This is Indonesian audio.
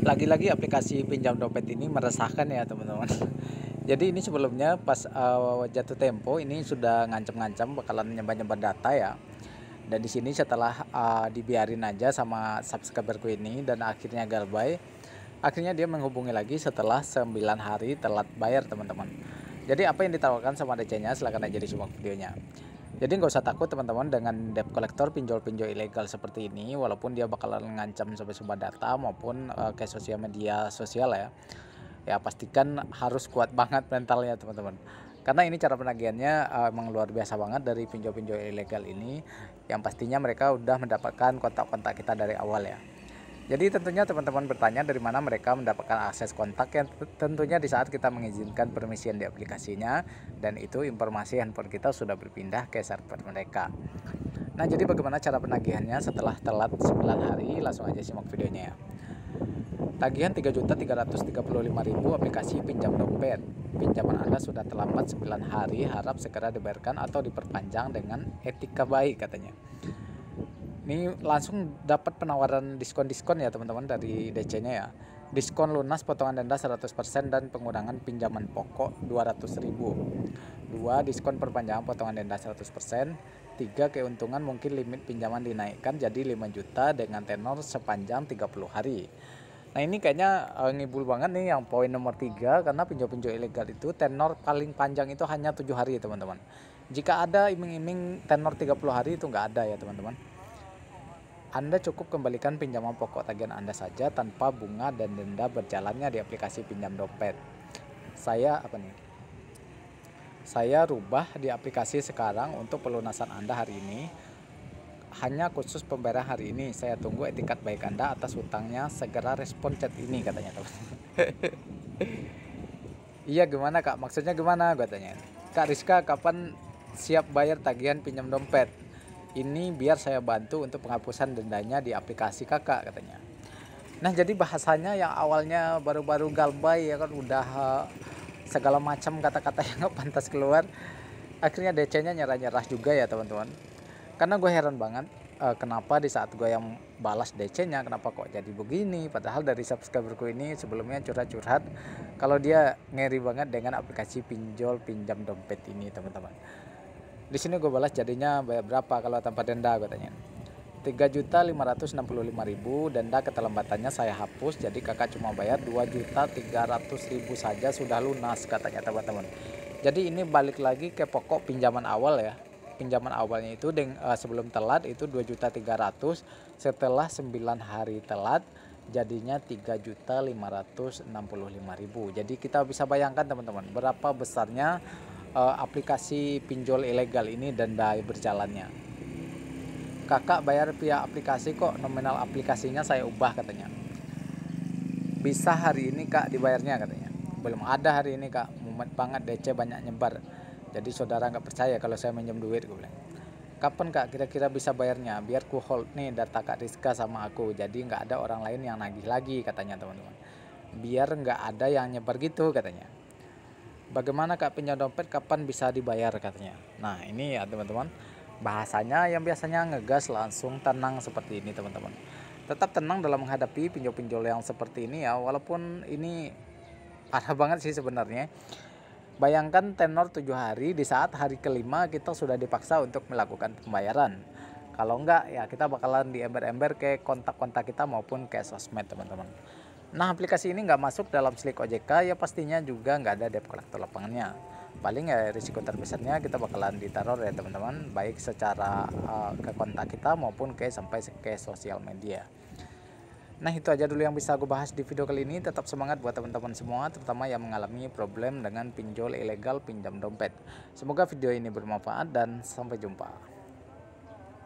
Lagi-lagi aplikasi pinjam dompet ini meresahkan ya teman-teman. Jadi ini sebelumnya pas jatuh tempo ini sudah ngancam-ngancam bakalan nyebar-nyebar data ya. Dan di sini setelah dibiarin aja sama subscriberku ini dan akhirnya galbay, akhirnya dia menghubungi lagi setelah 9 hari telat bayar teman-teman. Jadi apa yang ditawarkan sama DC-nya, silahkan aja disimak videonya. Jadi nggak usah takut teman-teman dengan debt collector pinjol-pinjol ilegal seperti ini, walaupun dia bakalan ngancam sampai sumber data maupun ke sosial media sosial ya. Ya pastikan harus kuat banget mentalnya teman-teman. Karena ini cara penagihannya emang luar biasa banget dari pinjol-pinjol ilegal ini, yang pastinya mereka udah mendapatkan kontak-kontak kita dari awal ya. Jadi tentunya teman-teman bertanya dari mana mereka mendapatkan akses kontak, yang tentunya di saat kita mengizinkan permisian di aplikasinya, dan itu informasi handphone kita sudah berpindah ke server mereka. Nah jadi bagaimana cara penagihannya setelah telat 9 hari, langsung aja simak videonya ya. Tagihan 3.335.000 aplikasi pinjam dompet. Pinjaman Anda sudah terlambat 9 hari, harap segera dibayarkan atau diperpanjang dengan etika baik katanya. Ini langsung dapat penawaran diskon-diskon ya teman-teman dari DC-nya ya. Diskon lunas potongan denda 100% dan pengurangan pinjaman pokok 200.000. 2. Diskon perpanjangan potongan denda 100%. 3. Keuntungan mungkin limit pinjaman dinaikkan jadi 5 juta dengan tenor sepanjang 30 hari. Nah ini kayaknya ngibul banget nih yang poin nomor 3, karena pinjol-pinjol ilegal itu tenor paling panjang itu hanya 7 hari teman-teman. Jika ada iming-iming tenor 30 hari itu nggak ada ya teman-teman. Anda cukup kembalikan pinjaman pokok tagihan Anda saja tanpa bunga dan denda berjalannya di aplikasi pinjam dompet. Saya rubah di aplikasi sekarang untuk pelunasan Anda hari ini. Hanya khusus pembayaran hari ini. Saya tunggu etikat baik Anda atas hutangnya, segera respon chat ini katanya teman. Iya gimana Kak? Maksudnya gimana katanya? Kak Rizka kapan siap bayar tagihan pinjam dompet? Ini biar saya bantu untuk penghapusan dendanya di aplikasi kakak katanya. Nah jadi bahasanya yang awalnya baru-baru galbay ya kan udah segala macam kata-kata yang nggak pantas keluar, akhirnya DC-nya nyerah-nyerah juga ya teman-teman. Karena gue heran banget kenapa di saat gue yang balas DC-nya kenapa kok jadi begini, padahal dari subscriberku ini sebelumnya curhat-curhat kalau dia ngeri banget dengan aplikasi pinjol pinjam dompet ini teman-teman. Di sini gue balas jadinya bayar berapa kalau tanpa denda katanya. 3.565.000 denda keterlambatannya saya hapus, jadi kakak cuma bayar 2.300.000 saja sudah lunas katanya teman-teman. Jadi ini balik lagi ke pokok pinjaman awal ya. Pinjaman awalnya itu sebelum telat itu 2.300.000, setelah 9 hari telat jadinya 3.565.000. Jadi kita bisa bayangkan teman-teman berapa besarnya aplikasi pinjol ilegal ini denda berjalannya. Kakak bayar via aplikasi kok, nominal aplikasinya saya ubah katanya. Bisa hari ini kak dibayarnya katanya. Belum ada hari ini kak, mumet banget DC banyak nyebar. Jadi saudara nggak percaya kalau saya minjem duit, gue bilang. Kapan kak kira-kira bisa bayarnya? Biar ku hold nih data Kak Rizka sama aku, jadi nggak ada orang lain yang nagih lagi katanya teman-teman. Biar nggak ada yang nyebar gitu katanya. Bagaimana kak pinjam dompet kapan bisa dibayar katanya. Nah ini ya teman-teman, bahasanya yang biasanya ngegas langsung tenang seperti ini teman-teman. Tetap tenang dalam menghadapi pinjol-pinjol yang seperti ini ya, walaupun ini parah banget sih sebenarnya. Bayangkan tenor 7 hari, di saat hari kelima kita sudah dipaksa untuk melakukan pembayaran. Kalau enggak ya kita bakalan diember-ember ke kontak-kontak kita maupun ke sosmed teman-teman. Nah aplikasi ini nggak masuk dalam Slick OJK ya, pastinya juga nggak ada debt collector lapangannya. Paling ya risiko terbesarnya kita bakalan diteror ya teman-teman, baik secara ke kontak kita maupun sampai ke sosial media. Nah itu aja dulu yang bisa aku bahas di video kali ini. Tetap semangat buat teman-teman semua, terutama yang mengalami problem dengan pinjol ilegal pinjam dompet. Semoga video ini bermanfaat dan sampai jumpa.